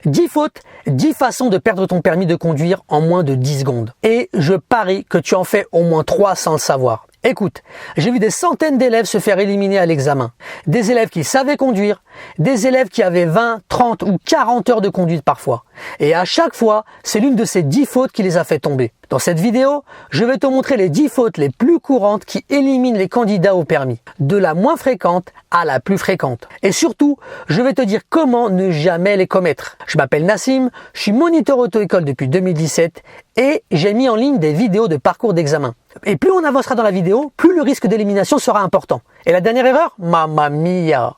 10 fautes, 10 façons de perdre ton permis de conduire en moins de 10 secondes. Et je parie que tu en fais au moins 3 sans le savoir. Écoute, j'ai vu des centaines d'élèves se faire éliminer à l'examen. Des élèves qui savaient conduire, des élèves qui avaient 20, 30 ou 40 heures de conduite parfois. Et à chaque fois, c'est l'une de ces 10 fautes qui les a fait tomber. Dans cette vidéo, je vais te montrer les 10 fautes les plus courantes qui éliminent les candidats au permis. De la moins fréquente à la plus fréquente. Et surtout, je vais te dire comment ne jamais les commettre. Je m'appelle Nassim, je suis moniteur auto-école depuis 2017 et j'ai mis en ligne des vidéos de parcours d'examen. Et plus on avancera dans la vidéo, plus le risque d'élimination sera important. Et la dernière erreur? Mamma mia!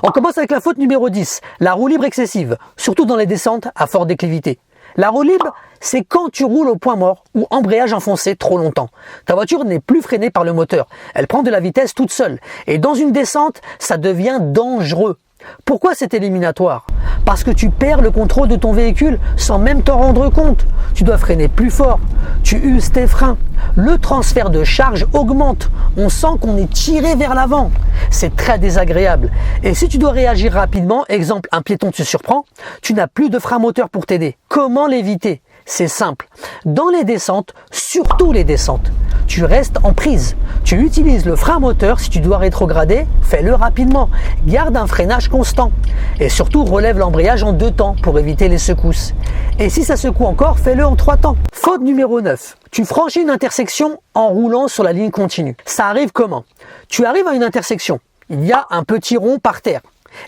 On commence avec la faute numéro 10, la roue libre excessive, surtout dans les descentes à forte déclivité. La roue libre, c'est quand tu roules au point mort ou embrayage enfoncé trop longtemps. Ta voiture n'est plus freinée par le moteur, elle prend de la vitesse toute seule. Et dans une descente, ça devient dangereux. Pourquoi c'est éliminatoire? Parce que tu perds le contrôle de ton véhicule sans même t'en rendre compte. Tu dois freiner plus fort, tu uses tes freins. Le transfert de charge augmente. On sent qu'on est tiré vers l'avant. C'est très désagréable. Et si tu dois réagir rapidement, exemple un piéton te surprend, tu n'as plus de frein moteur pour t'aider. Comment l'éviter? C'est simple. Dans les descentes, surtout les descentes, tu restes en prise. Tu utilises le frein moteur. Si tu dois rétrograder, fais-le rapidement. Garde un freinage constant. Et surtout, relève l'embrayage en 2 temps pour éviter les secousses. Et si ça secoue encore, fais-le en 3 temps. Faute numéro 9. Tu franchis une intersection en roulant sur la ligne continue. Ça arrive comment? Tu arrives à une intersection. Il y a un petit rond par terre.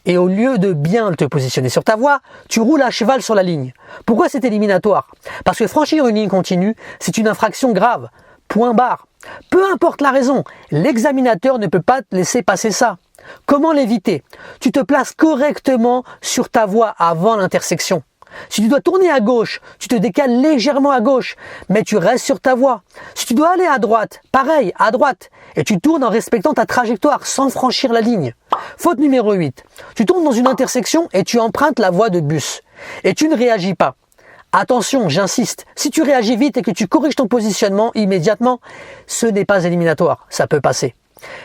Et au lieu de bien te positionner sur ta voie, tu roules à cheval sur la ligne. Pourquoi c'est éliminatoire? Parce que franchir une ligne continue, c'est une infraction grave. Point barre. Peu importe la raison, l'examinateur ne peut pas te laisser passer ça. Comment l'éviter? Tu te places correctement sur ta voie avant l'intersection. Si tu dois tourner à gauche, tu te décales légèrement à gauche, mais tu restes sur ta voie. Si tu dois aller à droite, pareil, à droite, et tu tournes en respectant ta trajectoire sans franchir la ligne. Faute numéro 8. Tu tombes dans une intersection et tu empruntes la voie de bus. Et tu ne réagis pas. Attention, j'insiste, si tu réagis vite et que tu corriges ton positionnement immédiatement, ce n'est pas éliminatoire, ça peut passer.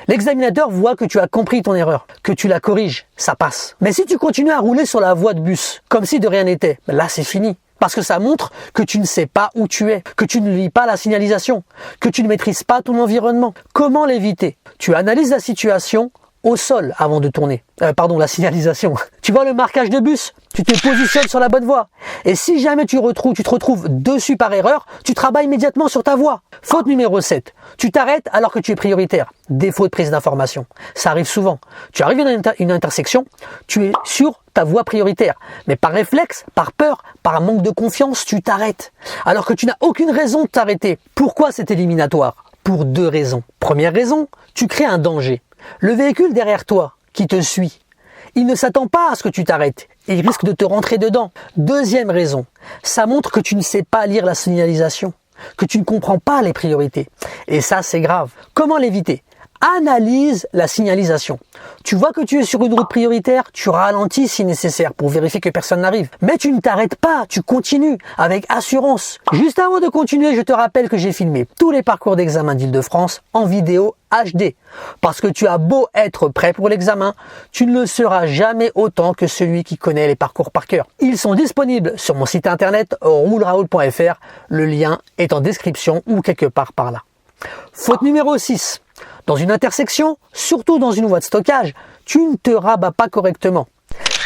L'examinateur voit que tu as compris ton erreur, que tu la corriges, ça passe. Mais si tu continues à rouler sur la voie de bus, comme si de rien n'était, là c'est fini. Parce que ça montre que tu ne sais pas où tu es, que tu ne lis pas la signalisation, que tu ne maîtrises pas ton environnement. Comment l'éviter? Tu analyses la situation au sol avant de tourner. La signalisation. Tu vois le marquage de bus? Tu te positionnes sur la bonne voie. Et si jamais tu te retrouves dessus par erreur, tu travailles immédiatement sur ta voie. Faute numéro 7. Tu t'arrêtes alors que tu es prioritaire. Défaut de prise d'information. Ça arrive souvent. Tu arrives à une intersection, tu es sur ta voie prioritaire. Mais par réflexe, par peur, par manque de confiance, tu t'arrêtes. Alors que tu n'as aucune raison de t'arrêter. Pourquoi c'est éliminatoire? Pour 2 raisons. Première raison, tu crées un danger. Le véhicule derrière toi, qui te suit, il ne s'attend pas à ce que tu t'arrêtes et il risque de te rentrer dedans. Deuxième raison, ça montre que tu ne sais pas lire la signalisation, que tu ne comprends pas les priorités. Et ça, c'est grave. Comment l'éviter? Analyse la signalisation. Tu vois que tu es sur une route prioritaire, tu ralentis si nécessaire pour vérifier que personne n'arrive. Mais tu ne t'arrêtes pas, tu continues avec assurance. Juste avant de continuer, je te rappelle que j'ai filmé tous les parcours d'examen d'Île-de-France en vidéo HD. Parce que tu as beau être prêt pour l'examen, tu ne le seras jamais autant que celui qui connaît les parcours par cœur. Ils sont disponibles sur mon site internet rouleraoul.fr. Le lien est en description ou quelque part par là. Faute numéro 6. Dans une intersection, surtout dans une voie de stockage, tu ne te rabats pas correctement.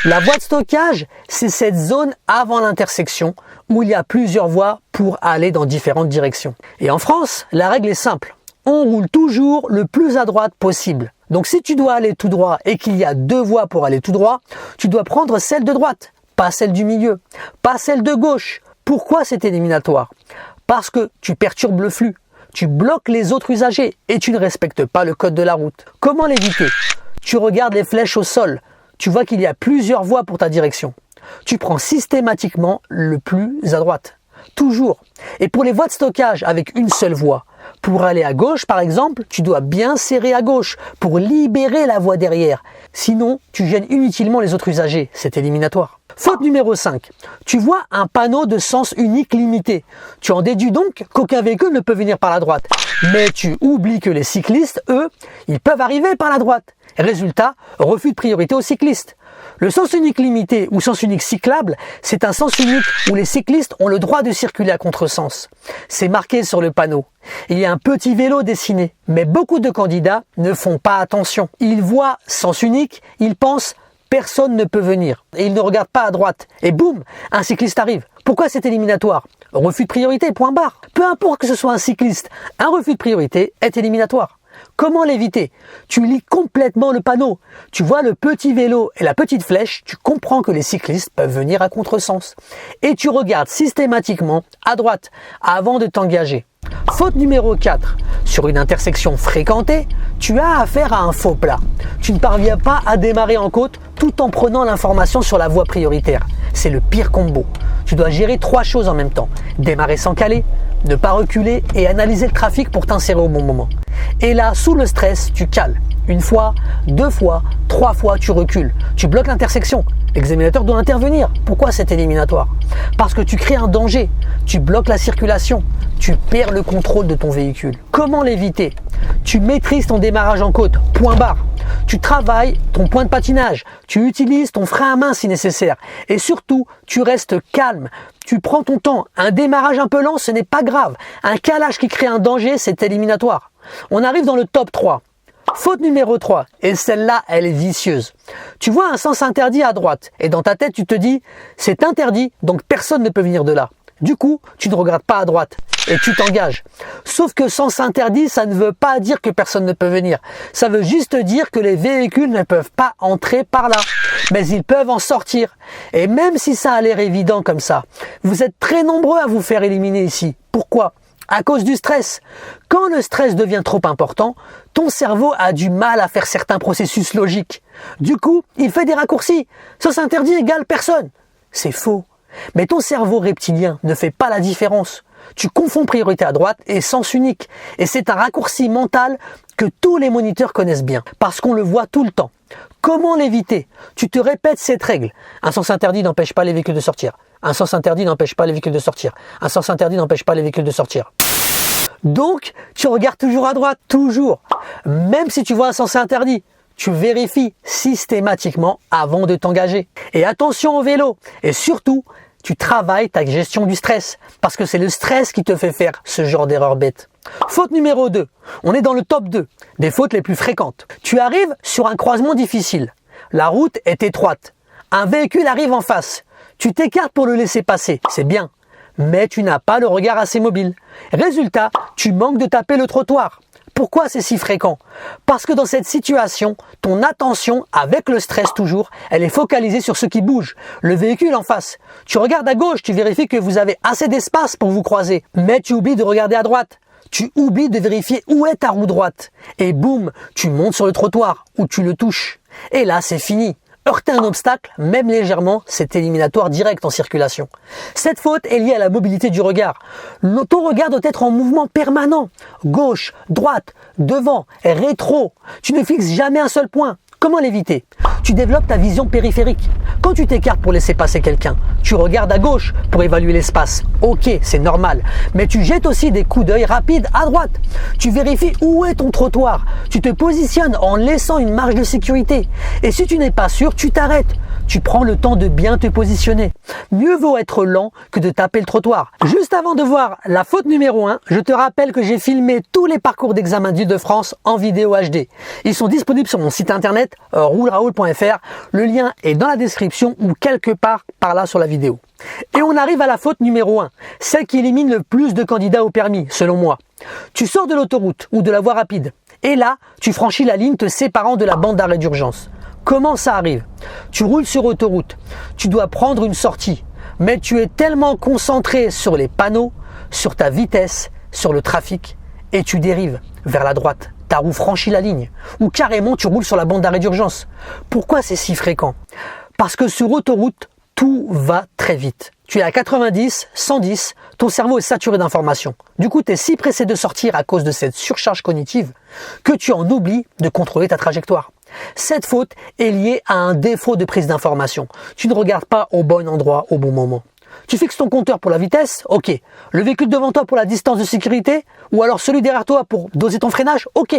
La voie de stockage, c'est cette zone avant l'intersection où il y a plusieurs voies pour aller dans différentes directions. Et en France, la règle est simple. On roule toujours le plus à droite possible. Donc si tu dois aller tout droit et qu'il y a 2 voies pour aller tout droit, tu dois prendre celle de droite, pas celle du milieu, pas celle de gauche. Pourquoi c'est éliminatoire? Parce que tu perturbes le flux. Tu bloques les autres usagers et tu ne respectes pas le code de la route. Comment l'éviter? Tu regardes les flèches au sol. Tu vois qu'il y a plusieurs voies pour ta direction. Tu prends systématiquement le plus à droite. Toujours. Et pour les voies de stockage avec une seule voie, pour aller à gauche par exemple, tu dois bien serrer à gauche pour libérer la voie derrière. Sinon, tu gênes inutilement les autres usagers. C'est éliminatoire. Faute numéro 5. Tu vois un panneau de sens unique limité. Tu en déduis donc qu'aucun véhicule ne peut venir par la droite. Mais tu oublies que les cyclistes, eux, ils peuvent arriver par la droite. Résultat, refus de priorité aux cyclistes. Le sens unique limité ou sens unique cyclable, c'est un sens unique où les cyclistes ont le droit de circuler à contresens. C'est marqué sur le panneau. Il y a un petit vélo dessiné, mais beaucoup de candidats ne font pas attention. Ils voient sens unique, ils pensent personne ne peut venir. Et ils ne regardent pas à droite. Et boum, un cycliste arrive. Pourquoi c'est éliminatoire? Refus de priorité, point barre. Peu importe que ce soit un cycliste, un refus de priorité est éliminatoire. Comment l'éviter? Tu lis complètement le panneau. Tu vois le petit vélo et la petite flèche, tu comprends que les cyclistes peuvent venir à contresens. Et tu regardes systématiquement à droite avant de t'engager. Faute numéro 4. Sur une intersection fréquentée, tu as affaire à un faux plat. Tu ne parviens pas à démarrer en côte tout en prenant l'information sur la voie prioritaire. C'est le pire combo. Tu dois gérer 3 choses en même temps. Démarrer sans caler, ne pas reculer et analyser le trafic pour t'insérer au bon moment. Et là, sous le stress, tu cales. 1 fois, 2 fois, 3 fois, tu recules. Tu bloques l'intersection. L'examinateur doit intervenir. Pourquoi c'est éliminatoire? Parce que tu crées un danger. Tu bloques la circulation. Tu perds le contrôle de ton véhicule. Comment l'éviter? Tu maîtrises ton démarrage en côte. Point barre. Tu travailles ton point de patinage. Tu utilises ton frein à main si nécessaire. Et surtout, tu restes calme. Tu prends ton temps. Un démarrage un peu lent, ce n'est pas grave. Un calage qui crée un danger, c'est éliminatoire. On arrive dans le top 3. Faute numéro 3, et celle-là, elle est vicieuse. Tu vois un sens interdit à droite, et dans ta tête, tu te dis, c'est interdit, donc personne ne peut venir de là. Du coup, tu ne regardes pas à droite, et tu t'engages. Sauf que sens interdit, ça ne veut pas dire que personne ne peut venir. Ça veut juste dire que les véhicules ne peuvent pas entrer par là, mais ils peuvent en sortir. Et même si ça a l'air évident comme ça, vous êtes très nombreux à vous faire éliminer ici. Pourquoi ? À cause du stress. Quand le stress devient trop important, ton cerveau a du mal à faire certains processus logiques. Du coup, il fait des raccourcis. Sens interdit égale personne. C'est faux. Mais ton cerveau reptilien ne fait pas la différence. Tu confonds priorité à droite et sens unique. Et c'est un raccourci mental que tous les moniteurs connaissent bien, parce qu'on le voit tout le temps. Comment l'éviter? Tu te répètes cette règle. Un sens interdit n'empêche pas les véhicules de sortir. Un sens interdit n'empêche pas les véhicules de sortir. Un sens interdit n'empêche pas les véhicules de sortir. Donc, tu regardes toujours à droite, toujours. Même si tu vois un sens interdit, tu vérifies systématiquement avant de t'engager. Et attention au vélo. Et surtout, tu travailles ta gestion du stress. Parce que c'est le stress qui te fait faire ce genre d'erreur bête. Faute numéro 2. On est dans le top 2 des fautes les plus fréquentes. Tu arrives sur un croisement difficile. La route est étroite. Un véhicule arrive en face. Tu t'écartes pour le laisser passer. C'est bien. Mais tu n'as pas le regard assez mobile. Résultat, tu manques de taper le trottoir. Pourquoi c'est si fréquent? Parce que dans cette situation, ton attention, avec le stress toujours, elle est focalisée sur ce qui bouge, le véhicule en face. Tu regardes à gauche, tu vérifies que vous avez assez d'espace pour vous croiser, mais tu oublies de regarder à droite. Tu oublies de vérifier où est ta roue droite. Et boum, tu montes sur le trottoir, ou tu le touches. Et là, c'est fini. Heurter un obstacle, même légèrement, c'est éliminatoire direct en circulation. Cette faute est liée à la mobilité du regard. Ton regard doit être en mouvement permanent. Gauche, droite, devant, rétro. Tu ne fixes jamais un seul point. Comment l'éviter? Tu développes ta vision périphérique. Quand tu t'écartes pour laisser passer quelqu'un, tu regardes à gauche pour évaluer l'espace. Ok, c'est normal. Mais tu jettes aussi des coups d'œil rapides à droite. Tu vérifies où est ton trottoir. Tu te positionnes en laissant une marge de sécurité. Et si tu n'es pas sûr, tu t'arrêtes. Tu prends le temps de bien te positionner. Mieux vaut être lent que de taper le trottoir. Juste avant de voir la faute numéro 1, je te rappelle que j'ai filmé tous les parcours d'examen d'Île-de-France en vidéo HD. Ils sont disponibles sur mon site internet rouleraoul.fr. Le lien est dans la description ou quelque part par là sur la vidéo. Et on arrive à la faute numéro 1, celle qui élimine le plus de candidats au permis, selon moi. Tu sors de l'autoroute ou de la voie rapide et là, tu franchis la ligne te séparant de la bande d'arrêt d'urgence. Comment ça arrive? Tu roules sur autoroute, tu dois prendre une sortie, mais tu es tellement concentré sur les panneaux, sur ta vitesse, sur le trafic, et tu dérives vers la droite. Ta roue franchit la ligne, ou carrément tu roules sur la bande d'arrêt d'urgence. Pourquoi c'est si fréquent? Parce que sur autoroute, tout va très vite. Tu es à 90, 110, ton cerveau est saturé d'informations. Du coup, tu es si pressé de sortir à cause de cette surcharge cognitive que tu en oublies de contrôler ta trajectoire. Cette faute est liée à un défaut de prise d'information. Tu ne regardes pas au bon endroit au bon moment. Tu fixes ton compteur pour la vitesse, ok. Le véhicule devant toi pour la distance de sécurité, ou alors celui derrière toi pour doser ton freinage, ok.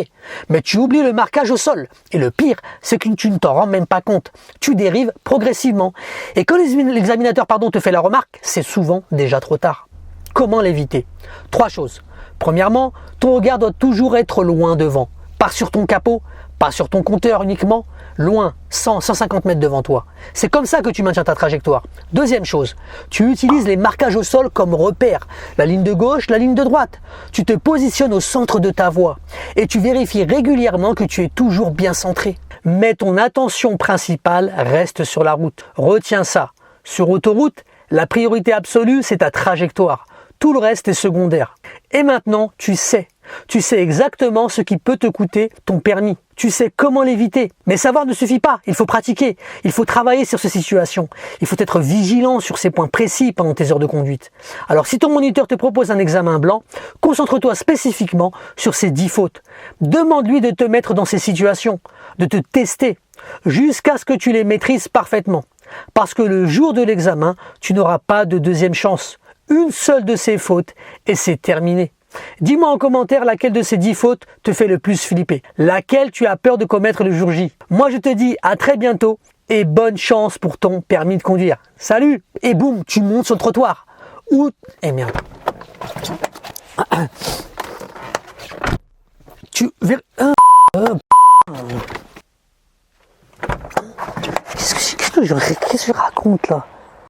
Mais tu oublies le marquage au sol. Et le pire, c'est que tu ne t'en rends même pas compte. Tu dérives progressivement. Et quand l'examinateur te fait la remarque, c'est souvent déjà trop tard. Comment l'éviter? 3 choses. Premièrement, ton regard doit toujours être loin devant. Pas sur ton capot, pas sur ton compteur uniquement, loin, 100-150 mètres devant toi. C'est comme ça que tu maintiens ta trajectoire. Deuxième chose, tu utilises les marquages au sol comme repère. La ligne de gauche, la ligne de droite. Tu te positionnes au centre de ta voie et tu vérifies régulièrement que tu es toujours bien centré. Mais ton attention principale reste sur la route. Retiens ça. Sur autoroute, la priorité absolue, c'est ta trajectoire. Tout le reste est secondaire. Et maintenant, tu sais exactement ce qui peut te coûter ton permis. Tu sais comment l'éviter. Mais savoir ne suffit pas. Il faut pratiquer. Il faut travailler sur ces situations. Il faut être vigilant sur ces points précis pendant tes heures de conduite. Alors, si ton moniteur te propose un examen blanc, concentre-toi spécifiquement sur ces 10 fautes. Demande-lui de te mettre dans ces situations, de te tester, jusqu'à ce que tu les maîtrises parfaitement. Parce que le jour de l'examen, tu n'auras pas de deuxième chance. Une seule de ces fautes et c'est terminé. Dis-moi en commentaire laquelle de ces 10 fautes te fait le plus flipper. Laquelle tu as peur de commettre le jour J. Moi je te dis à très bientôt et bonne chance pour ton permis de conduire. Salut. Et boum, tu montes sur le trottoir. Ou... Eh merde. Qu'est-ce que je raconte là?